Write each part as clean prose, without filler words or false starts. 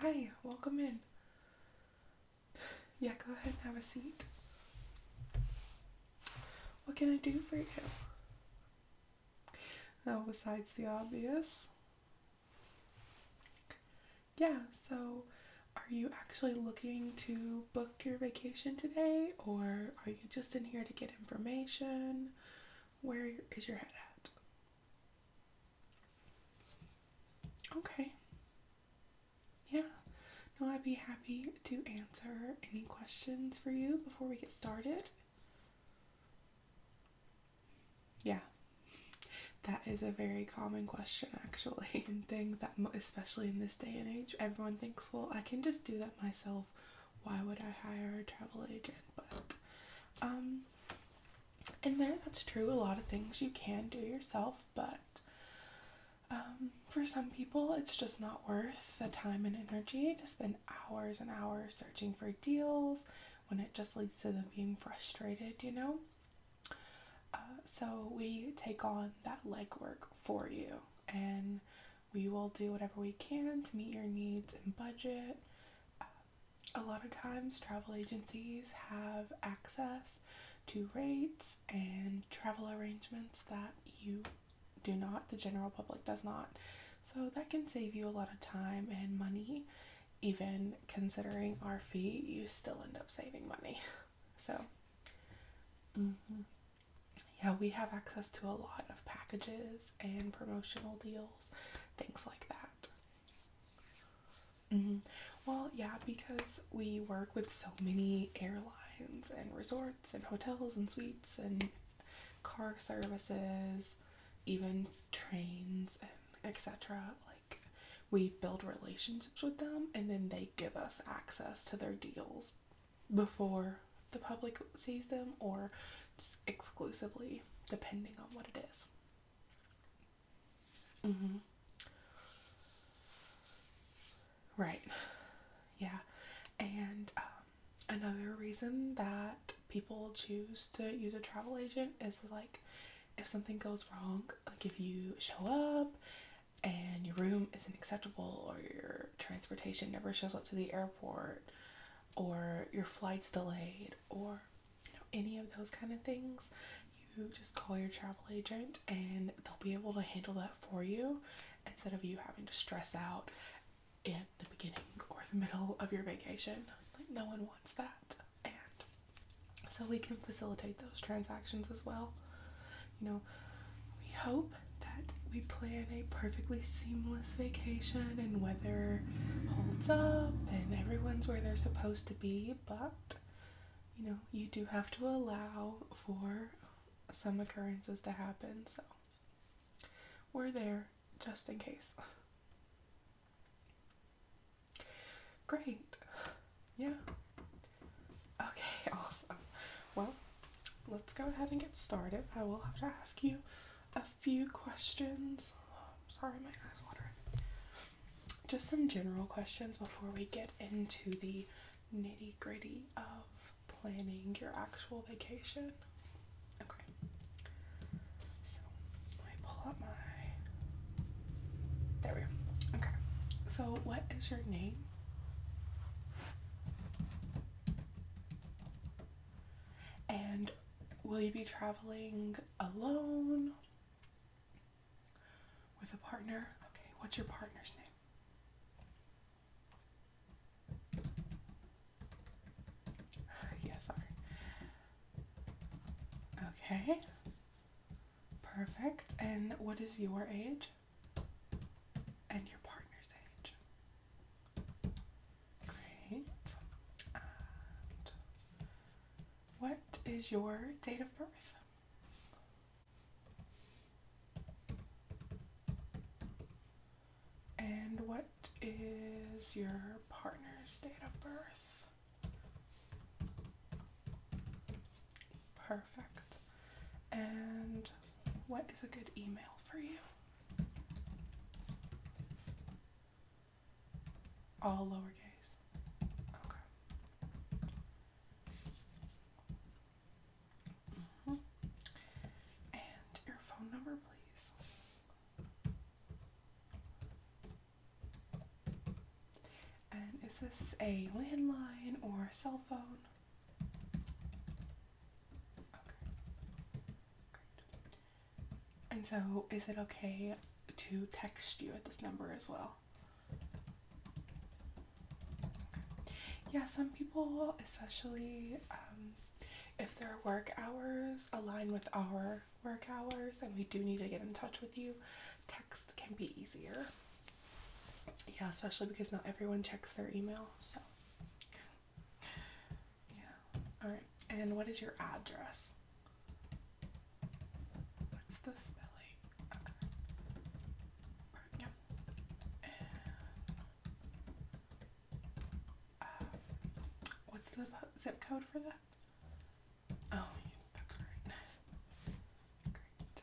Hi, welcome in. Yeah, go ahead and have a seat. What can I do for you? Oh, besides the obvious. Yeah, so are you actually looking to book your vacation today, or are you just in here to get information? Where is your head at? Okay. Yeah. No, I'd be happy to answer any questions for you before we get started. Yeah, that is a very common question, actually. And thing that, especially in this day and age, everyone thinks, well, I can just do that myself. Why would I hire a travel agent? But, and that's true. A lot of things you can do yourself, but for some people, it's just not worth the time and energy to spend hours and hours searching for deals when it just leads to them being frustrated. So we take on that legwork for you, and we will do whatever we can to meet your needs and budget. A lot of times travel agencies have access to rates and travel arrangements that you do not, the general public does not. So that can save you a lot of time and money. Even considering our fee, you still end up saving money. So, yeah, we have access to a lot of packages and promotional deals, things like that. Well, yeah, because we work with so many airlines and resorts and hotels and suites and car services, even trains and etc. Like, we build relationships with them, and then they give us access to their deals before the public sees them, or just exclusively, depending on what it is. Right. Yeah. And another reason that people choose to use a travel agent is like, if something goes wrong, like if you show up and your room isn't acceptable, or your transportation never shows up to the airport, or your flight's delayed, or any of those kind of things, you just call your travel agent and they'll be able to handle that for you, instead of you having to stress out at the beginning or the middle of your vacation. Like, no one wants that. And so we can facilitate those transactions as well. We hope that we plan a perfectly seamless vacation and weather holds up and everyone's where they're supposed to be, but you do have to allow for some occurrences to happen, so we're there just in case. Great. Yeah. Okay, awesome. Well, let's go ahead and get started. I will have to ask you a few questions. Sorry, my eyes watering. Just some general questions before we get into the nitty-gritty of planning your actual vacation. Okay. So, let me pull up there we go. Okay. So, what is your name? And will you be traveling alone? With a partner? Okay, what's your partner's name? Yeah, sorry. Okay. Perfect. And what is your age? And your partner's age? Great. And what is your date of birth? And what is your partner's date of birth? Perfect. And what is a good email for you? All lowercase. Okay. And your phone number, please. is this a landline or a cell phone? Okay, great. And so is it okay to text you at this number as well? Okay. Yeah, some people, especially if their work hours align with our work hours and we do need to get in touch with you, text can be easier. Yeah, especially because not everyone checks their email, so. Yeah. Alright, and what is your address? What's the spelling? Okay. Yeah. And, what's the zip code for that? Oh, that's right. Great.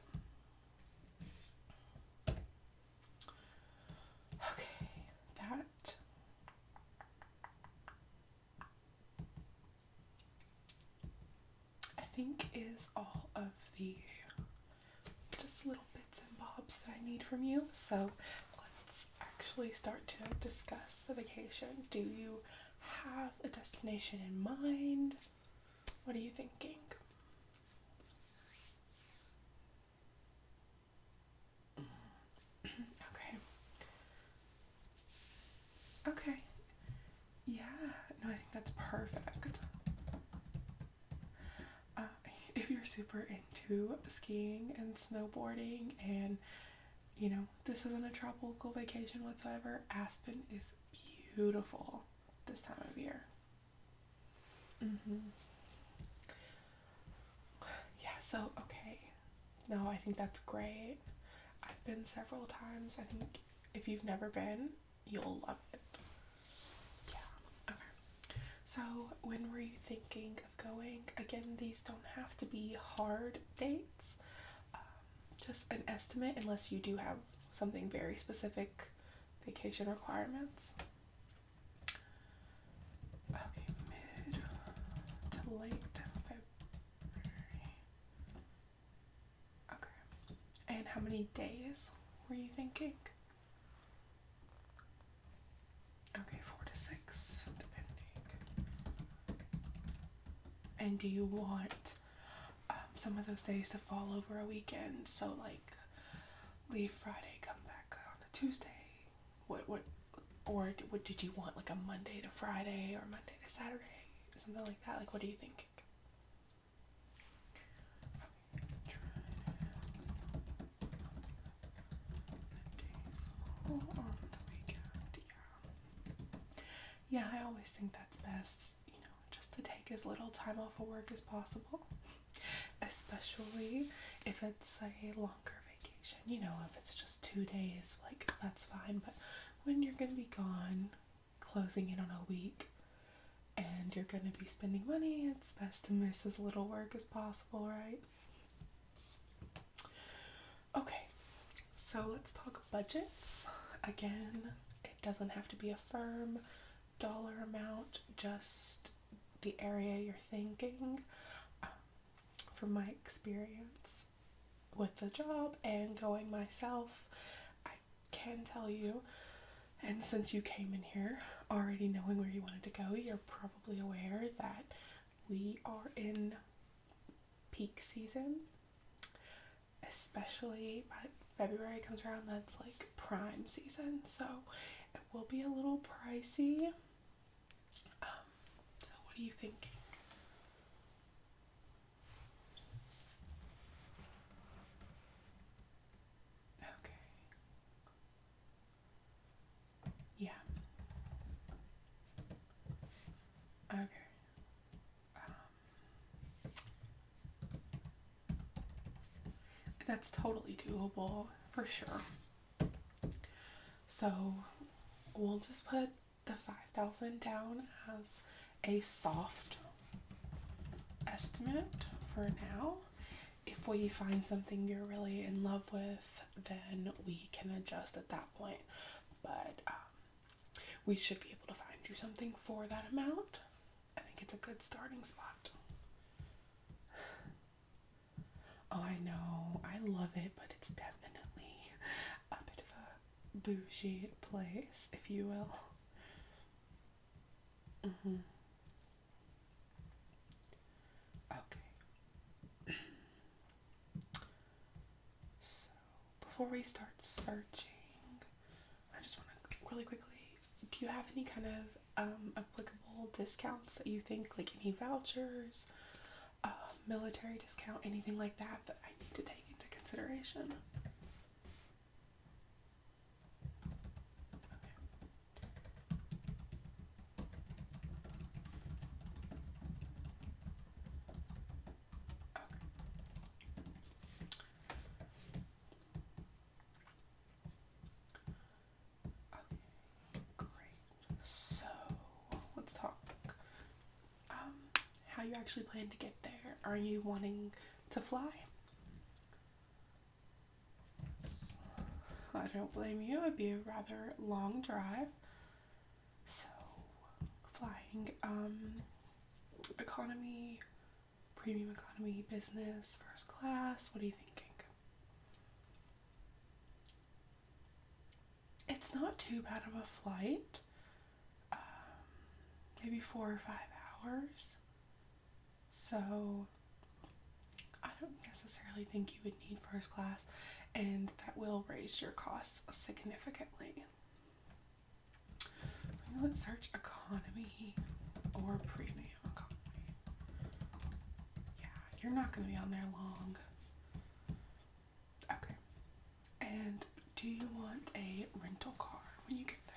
Okay, that I think is all of the just little bits and bobs that I need from you. So let's actually start to discuss the vacation. Do you have a destination in mind? What are you thinking? Okay. Okay. Yeah. No, I think that's perfect. If you're super into skiing and snowboarding and, you know, this isn't a tropical vacation whatsoever, Aspen is beautiful this time of year. Yeah, so, okay. No, I think that's great. I've been several times. I think if you've never been, you'll love it. Yeah. Okay. So, when were you thinking of going? Again, these don't have to be hard dates. Just an estimate, unless you do have something very specific vacation requirements. Okay, mid to late February. Okay. And how many days were you thinking? Okay, 4 to 6, depending. And do you want some of those days to fall over a weekend? So like leave Friday, come back on a Tuesday. Or what did you want, like a Monday to Friday or Monday to Saturday, something like that? Like, what are you thinking? On the weekend, yeah, I always think that's best, you know, just to take as little time off of work as possible, especially if it's a longer vacation. You know, if it's just 2 days, like, that's fine, but when you're gonna be gone, closing in on a week, and you're gonna be spending money, it's best to miss as little work as possible, right? Okay, so let's talk budgets. Again, it doesn't have to be a firm dollar amount, just the area you're thinking. From my experience with the job and going myself, I can tell you, and since you came in here already knowing where you wanted to go, you're probably aware that we are in peak season, especially by February comes around, that's like prime season, so it will be a little pricey. So what are you thinking? Okay. Yeah. Okay. That's totally doable for sure. So we'll just put the 5,000 down as a soft estimate for now. If we find something you're really in love with, then we can adjust at that point. But we should be able to find you something for that amount. I think it's a good starting spot. Oh, I know. I love it, but it's definitely a bit of a bougie place, if you will. Mm-hmm. Okay. So, before we start searching, I just want to really quickly, do you have any kind of applicable discounts that you think, like any vouchers, military discount, anything like that that I need to take into consideration? Okay, great. So, let's talk um, how you actually plan to get there. Are you wanting to fly? I don't blame you. It'd be a rather long drive. So, flying, economy, premium economy, business, first class, what are you thinking? It's not too bad of a flight. Um, Maybe 4 or 5 hours. So, I don't necessarily think you would need first class, and that will raise your costs significantly. Let's search economy or premium economy. Yeah, you're not going to be on there long. Okay. And do you want a rental car when you get there?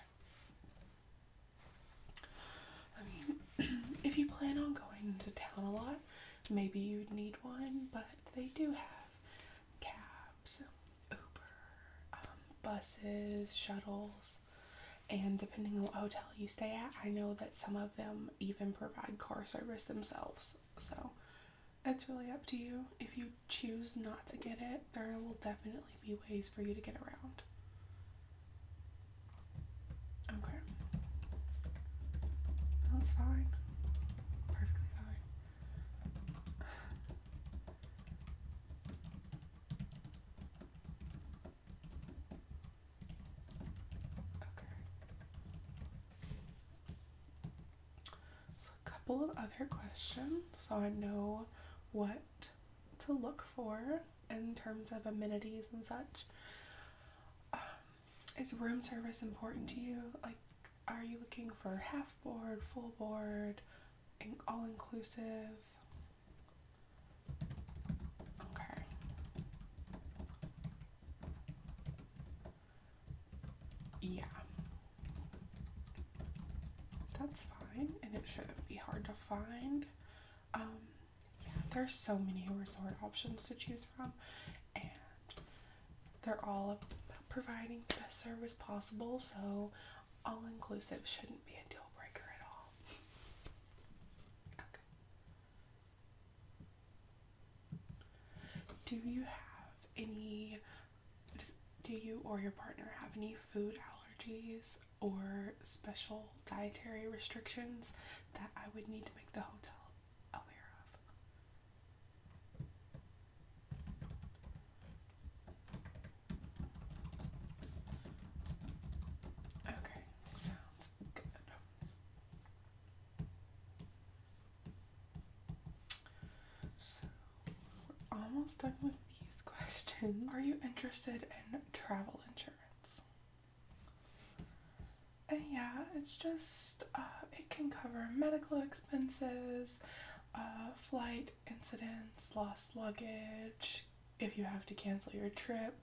I mean, if you plan on going to town a lot, maybe you'd need one, but they do have cabs, Uber, buses, shuttles, and depending on what hotel you stay at, I know that some of them even provide car service themselves. So it's really up to you. If you choose not to get it, there will definitely be ways for you to get around. Okay. That's fine. Perfectly fine. Okay. So a couple of other questions so I know what to look for in terms of amenities and such. Is room service important to you? Like, are you looking for half board, full board, all inclusive? Okay. Yeah. That's fine, and it shouldn't be hard to find. Yeah, there's so many resort options to choose from, and they're all about providing the best service possible, so all inclusive shouldn't be a deal breaker at all. Okay. Do you have any, do you or your partner have any food allergies or special dietary restrictions that I would need to make the hotel aware of? Okay, sounds good. So, we're almost done with these questions. Are you interested in travel insurance? Yeah, it's just, it can cover medical expenses, flight incidents, lost luggage, if you have to cancel your trip,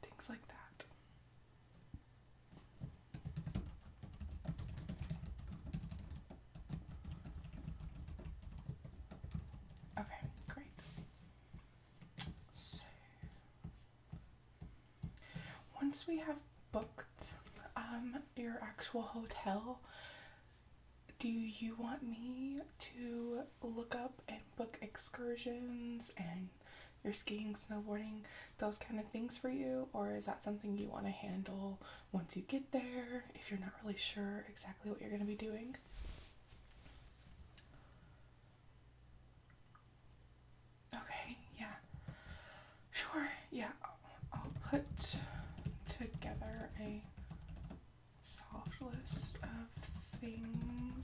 things like that. Okay, great. So, once we have booked your actual hotel, do you want me to look up and book excursions and your skiing, snowboarding, those kind of things for you? Or is that something you want to handle once you get there if you're not really sure exactly what you're going to be doing? Okay, yeah. Sure, yeah. I'll put together a soft list of things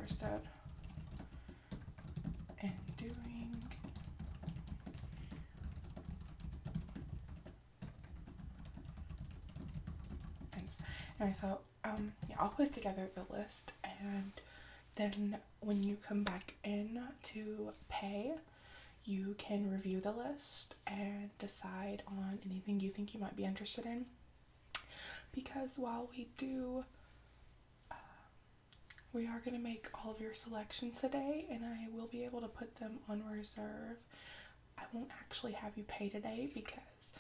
interested in doing. And so yeah, I'll put together the list, and then when you come back in to pay, you can review the list and decide on anything you think you might be interested in. Because while we are going to make all of your selections today, and I will be able to put them on reserve, I won't actually have you pay today because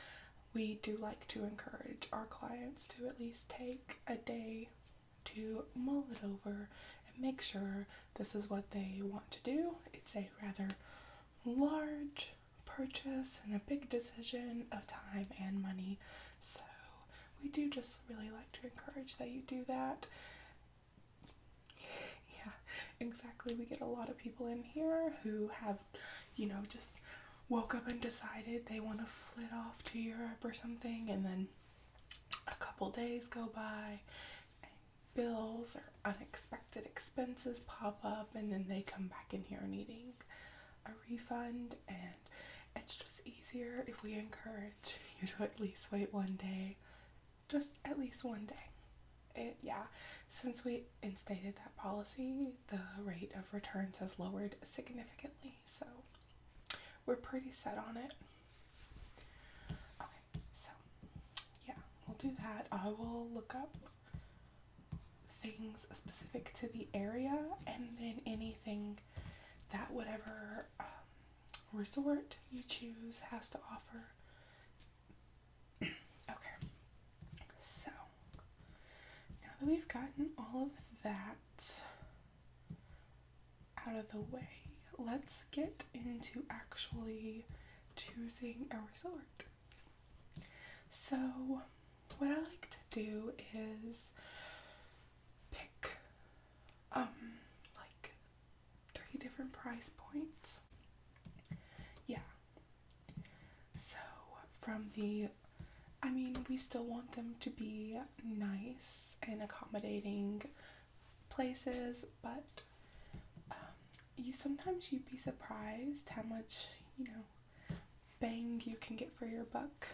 we do like to encourage our clients to at least take a day to mull it over and make sure this is what they want to do. It's a rather large purchase and a big decision of time and money, so we do just really like to encourage that you do that. Yeah, exactly. We get a lot of people in here who have, just woke up and decided they want to flit off to Europe or something, and then a couple days go by, and bills or unexpected expenses pop up, and then they come back in here needing a refund, and it's just easier if we encourage you to at least wait one day, just at least one day. Since we instated that policy, the rate of returns has lowered significantly, so we're pretty set on it. Okay, so yeah, we'll do that. I will look up things specific to the area, and then anything that whatever resort you choose has to offer. Okay, so now that we've gotten all of that out of the way, let's get into actually choosing a resort. So what I like to do is pick like 3 different price points. Yeah. So we still want them to be nice and accommodating places, but sometimes you'd be surprised how much, bang you can get for your buck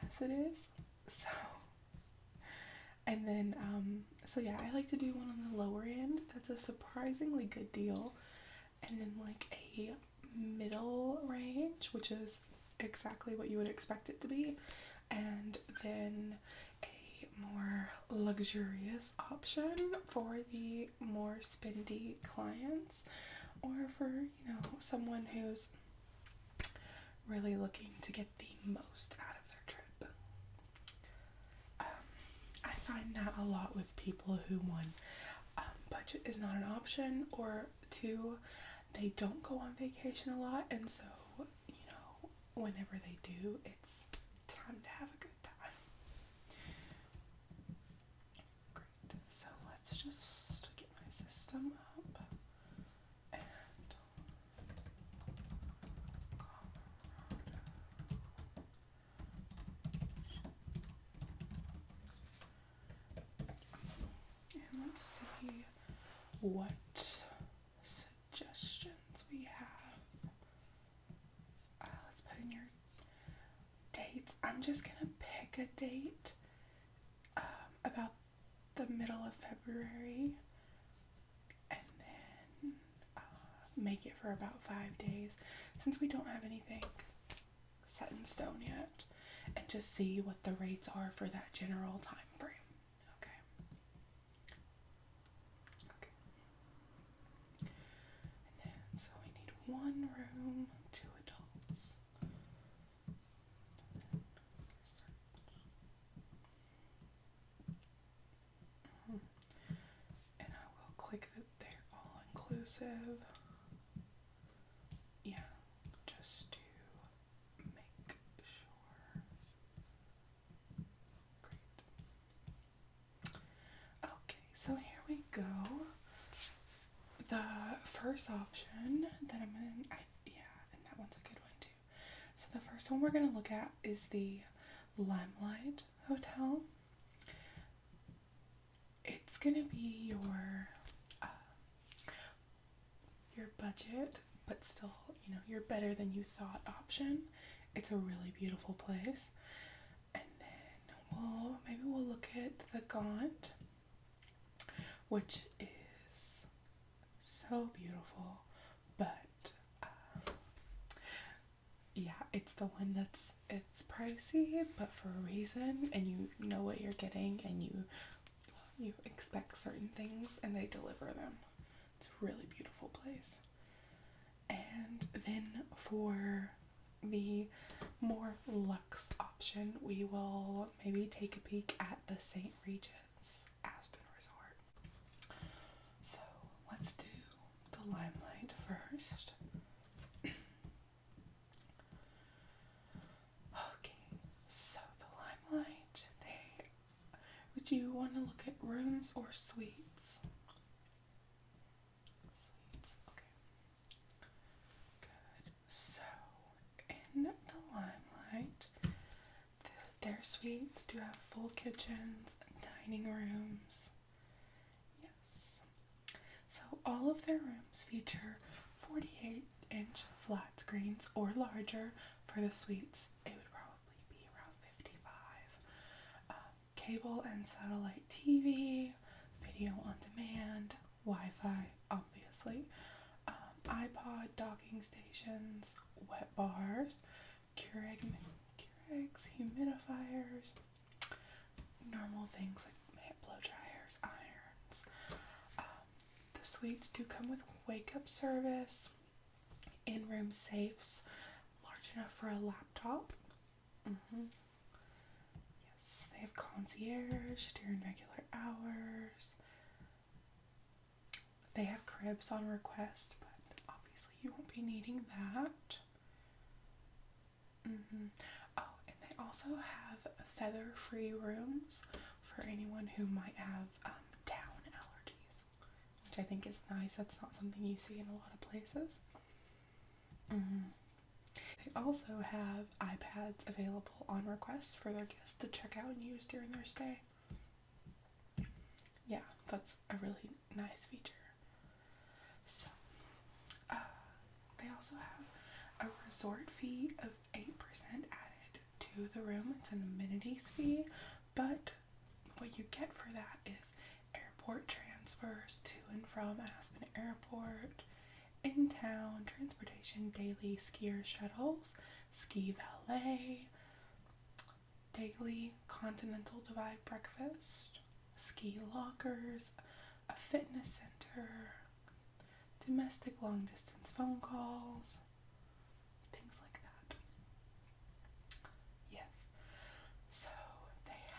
as it is. So, and then, I like to do one on the lower end. That's a surprisingly good deal. And then like a middle range, which is exactly what you would expect it to be. And then a more luxurious option for the more spendy clients, or for, someone who's really looking to get the most out of their trip. I find that a lot with people who, one, budget is not an option, or two, they don't go on vacation a lot, and so, whenever they do, it's time to have a good time. Great, so let's just get my system up, and let's see what suggestions we have. Let's put in your dates. I'm just gonna pick a date about the middle of February, and then make it for about 5 days, since we don't have anything set in stone yet, and just see what the rates are for that general time frame. Okay. And then, so we need 1 room, 2 adults. And I will click that they're all inclusive. Yeah, just to make sure. Great. Okay, so here we go. The first option that and that one's a good one too. So the first one we're going to look at is the Limelight Hotel. It's going to be your budget, but still, you're better than you thought option. It's a really beautiful place. And then maybe we'll look at the Gaunt, which is so beautiful, but yeah, it's the one it's pricey, but for a reason, and you know what you're getting, and you expect certain things, and they deliver them. It's a really beautiful place. And then for the more luxe option, we will maybe take a peek at the St. Regis Aspen Resort. So let's do the Limelight first. Okay, so the Limelight, would you want to look at rooms or suites? Suites, okay. Good. So, in the Limelight, their suites do have full kitchens, dining rooms. Yes. So, all of their rooms feature 48-inch flat screens or larger. For the suites, it would probably be around 55. Cable and satellite TV, video on demand, Wi-Fi, obviously, iPod docking stations, wet bars, Keurigs, humidifiers, normal things like blow dryers, irons. The suites do come with wake-up service, in-room safes, large enough for a laptop. Yes, they have concierge during regular hours. They have cribs on request, but obviously you won't be needing that. Oh, and they also have feather-free rooms for anyone who might have down allergies, which I think is nice. That's not something you see in a lot of places. They also have iPads available on request for their guests to check out and use during their stay. Yeah, that's a really nice feature. So, they also have a resort fee of 8% added to the room. It's an amenities fee, but what you get for that is airport transfers to and from Aspen Airport, in-town transportation, daily skier shuttles, ski valet, daily Continental Divide breakfast, ski lockers, a fitness center, domestic long-distance phone calls, things like that. Yes. So they have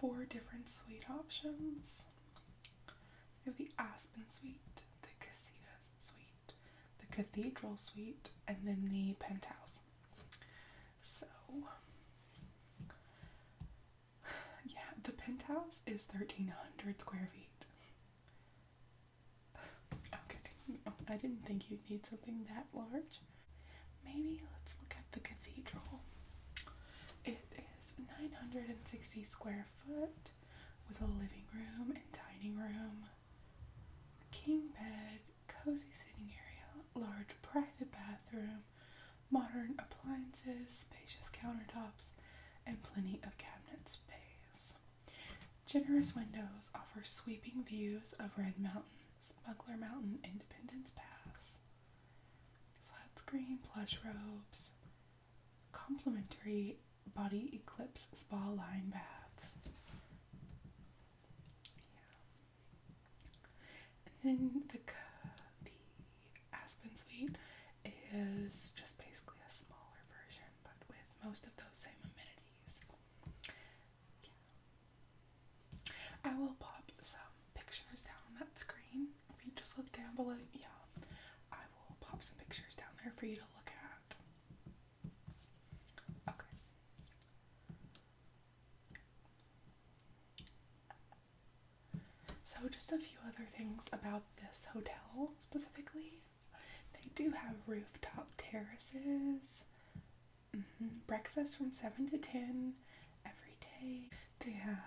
4 different suite options. They have the Aspen Suite, the Casitas Suite, the Cathedral Suite, and then the Penthouse. So, yeah, the Penthouse is 1,300 square feet. Okay, no, I didn't think you'd need something that large. Maybe let's look at the Cathedral. It is 960 square foot with a living room and dining room, king bed, cozy sitting area, large private bathroom, modern appliances, spacious countertops, and plenty of cabinet space. Generous windows offer sweeping views of Red Mountain, Smuggler Mountain, Independence Pass. Flat screen plush robes, complimentary body eclipse spa line baths. And then the Aspen Suite is just basically a smaller version, but with most of those same amenities. Yeah. I will pop some pictures down on that screen. If you just look down below, I will pop some pictures down there for you to look at. Okay. So just a few other things about this hotel specifically. They do have rooftop terraces, breakfast from 7 to 10 every day. They have,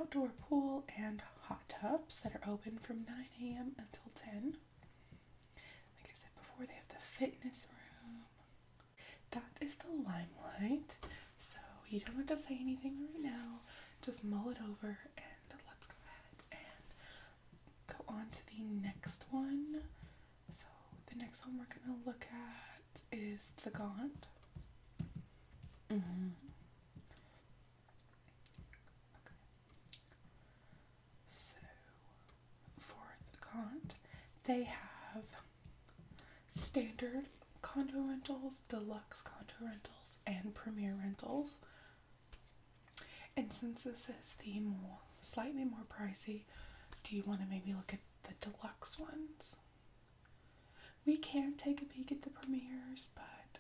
outdoor pool and hot tubs that are open from 9 a.m. until 10. Like I said before, they have the fitness room. That is the Limelight. So you don't have to say anything right now. Just mull it over and let's go ahead and go on to the next one. So the next one we're going to look at is the Gaunt. Okay. So for the Gaunt, they have standard condo rentals, deluxe condo rentals, and premier rentals. And since this is the slightly more pricey, do you want to maybe look at the deluxe ones? We can take a peek at the premiers, but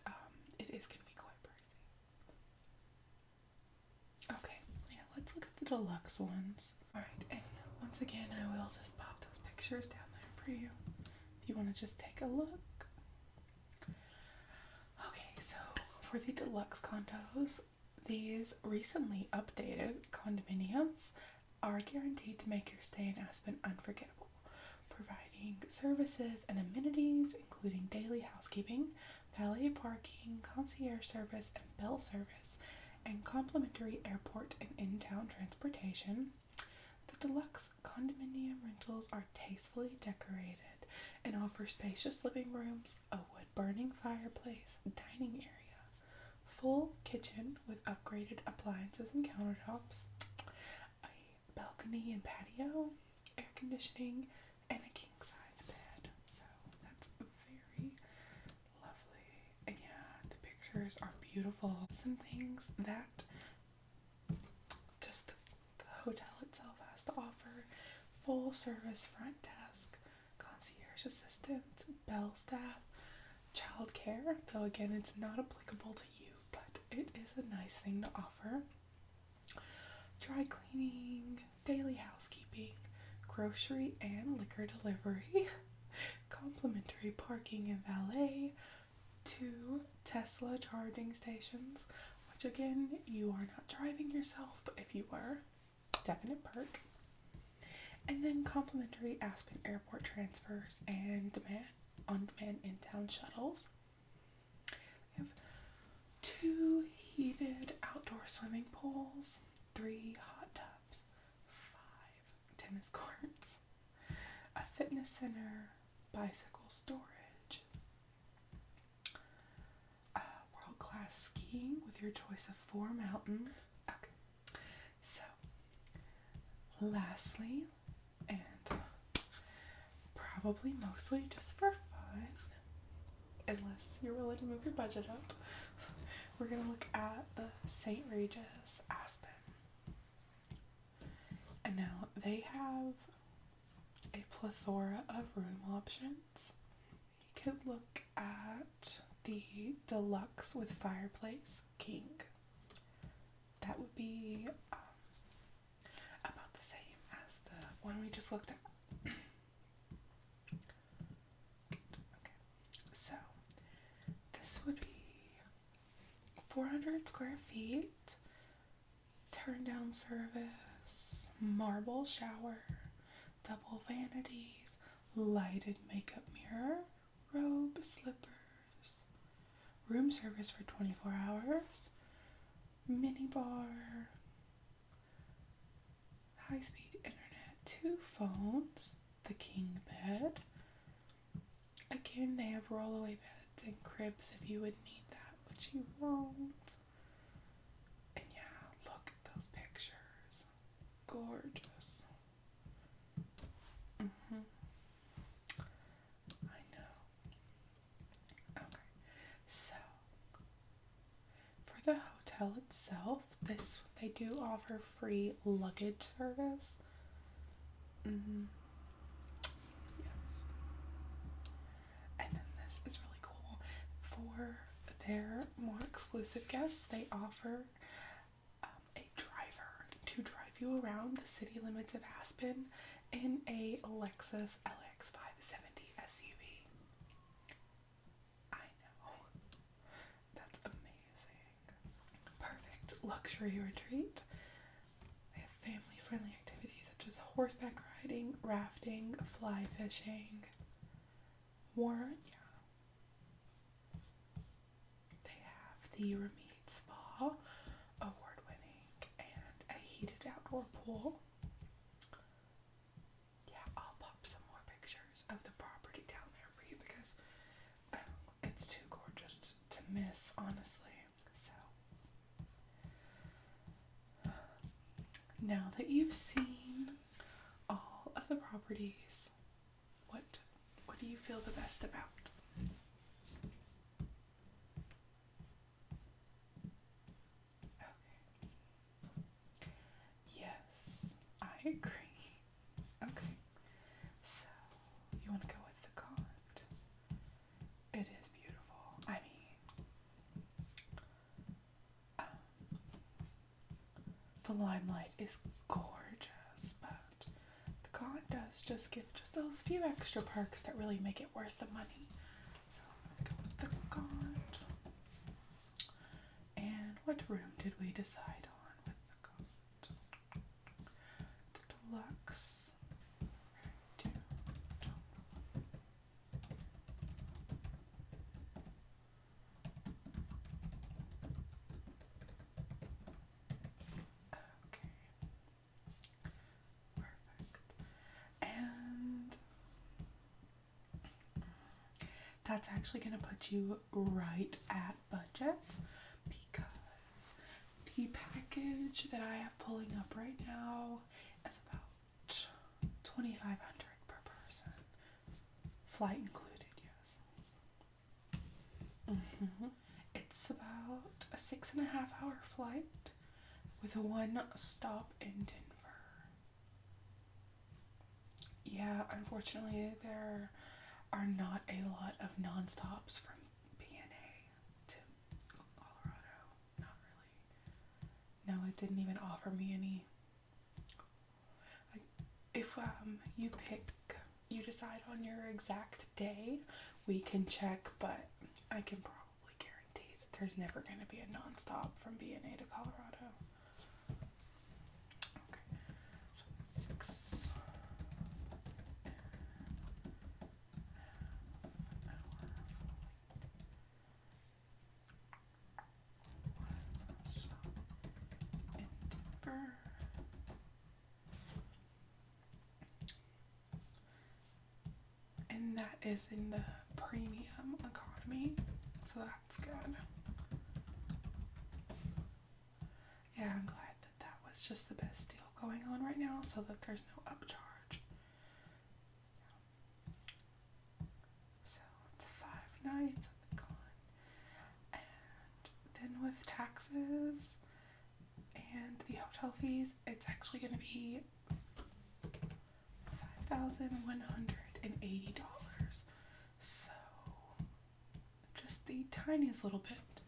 it is going to be quite pricey. Okay, yeah, let's look at the deluxe ones. Alright, and once again, I will just pop those pictures down there for you if you want to just take a look. Okay, so for the deluxe condos, these recently updated condominiums are guaranteed to make your stay in Aspen unforgettable, providing services and amenities including daily housekeeping, valet parking, concierge service, and bell service, and complimentary airport and in-town transportation. The deluxe condominium rentals are tastefully decorated and offer spacious living rooms, a wood-burning fireplace, dining area, full kitchen with upgraded appliances and countertops, a balcony and patio, air conditioning, and a king-size bed. So that's very lovely. And yeah, the pictures are beautiful. Some things that just the hotel itself has to offer: full service front desk, concierge assistants, bell staff, childcare, though again it's not applicable to you, but it is a nice thing to offer. Dry cleaning, daily housekeeping, grocery and liquor delivery, complimentary parking and valet, 2 Tesla charging stations, which again, you are not driving yourself, but if you were, definite perk. And then complimentary Aspen Airport transfers and on-demand in-town shuttles. We have 2 heated outdoor swimming pools, 3 hot tubs, 5 tennis courts, a fitness center, bicycle storage, world-class skiing with your choice of 4 mountains. Okay, so lastly, and probably mostly just for fun, unless you're willing to move your budget up, we're going to look at the St. Regis Aspen. And now they have a plethora of room options. You could look at the deluxe with fireplace king. That would be about the same as the one we just looked at. Okay. So this would be 400 square feet, turn down service, marble shower, double vanities, lighted makeup mirror, robe, slippers, room service for 24 hours, mini bar, high-speed internet, 2 phones, the king bed. Again, they have rollaway beds and cribs if you would need that, which you won't. And yeah, look at those pictures. Gorgeous. I know. Okay, so for the hotel itself, they do offer free luggage service. Yes. And then this is really cool. For their more exclusive guests, they offer a driver to drive you around the city limits of Aspen in a Lexus LX 570 SUV. I know. That's amazing. Perfect luxury retreat. They have family-friendly horseback riding, rafting, fly fishing, yeah. They have the Ramit Spa, award-winning, and a heated outdoor pool. Yeah, I'll pop some more pictures of the property down there for you because it's too gorgeous to miss, honestly. So, now that you've seen all of the properties, what do you feel the best about? Okay. Yes, I agree. Okay. So, you want to go with the Gaunt? It is beautiful. I mean, the Limelight is gorgeous, but the Gaunt does just give just those few extra perks that really make it worth the money. So I'm gonna go with the Gaunt. And what room did we decide on with the Gaunt? The Deluxe. Okay. Perfect. And that's actually going to put you right at budget because the package that I have pulling up right now is about $2,500 per person, flight included. Yes. It's about a 6.5-hour flight with a 1 stop in Denver. Yeah, unfortunately, there are not a lot of non-stops from BNA to Colorado. Not really. No, it didn't even offer me any. If you decide on your exact day, we can check, but I can probably guarantee that there's never going to be a non-stop from BNA to Colorado. Okay, so 6. And that is in the premium economy, so that's good. Yeah, I'm glad that was just the best deal going on right now, so that there's no upcharge. So it's 5 nights at the con, and then with taxes and the hotel fees, it's actually going to be $5,180. So just the tiniest little bit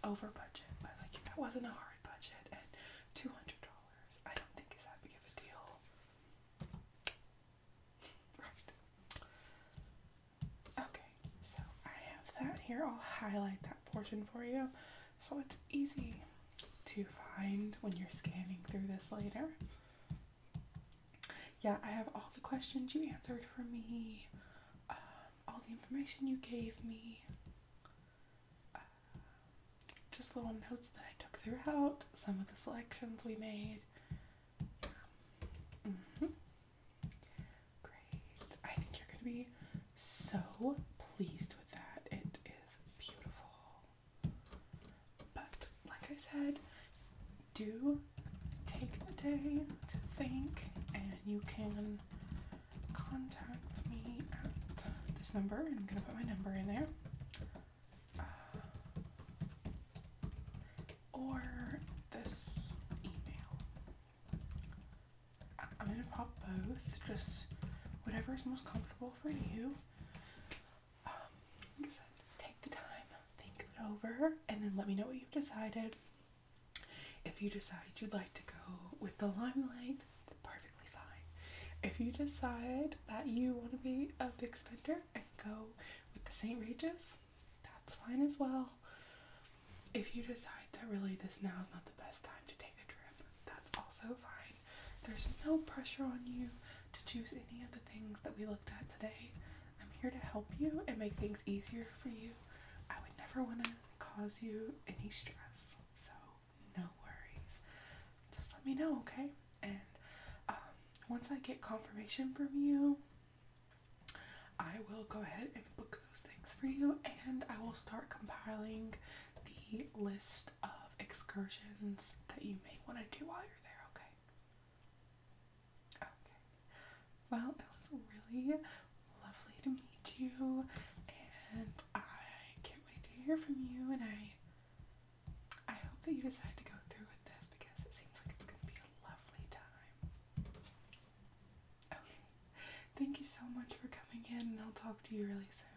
over budget, but like that wasn't a hard budget, and $200 I don't think is that big of a deal. Right. Okay, so I have that here. I'll highlight that portion for you so it's easy to find when you're scanning through this later. Yeah, I have all the questions you answered for me, all the information you gave me, just little notes that I took throughout, some of the selections we made. Great. I think you're going to be so pleased with that. It is beautiful. But, like I said, do take the day to think, and you can contact me at this number. I'm going to put my number in there. Or this email. I'm going to pop both, just whatever is most comfortable for you. Like I said, take the time, think it over, and then let me know what you've decided. If you decide you'd like to go with the Limelight, perfectly fine. If you decide that you want to be a big spender and go with the St. Regis, that's fine as well. If you decide that really this now is not the best time to take a trip, that's also fine. there's no pressure on you to choose any of the things that we looked at today. I'm here to help you and make things easier for you. I would never want to cause you any stress, so no worries. Just let me know, okay? And once I get confirmation from you, I will go ahead and book those things for you, and I will start compiling the list of excursions that you may want to do while you're there, okay? Okay. Well, it was really lovely to meet you, and I can't wait to hear from you, and I hope that you decide to go through with this because it seems like it's going to be a lovely time. Okay. Thank you so much for coming in, and I'll talk to you really soon.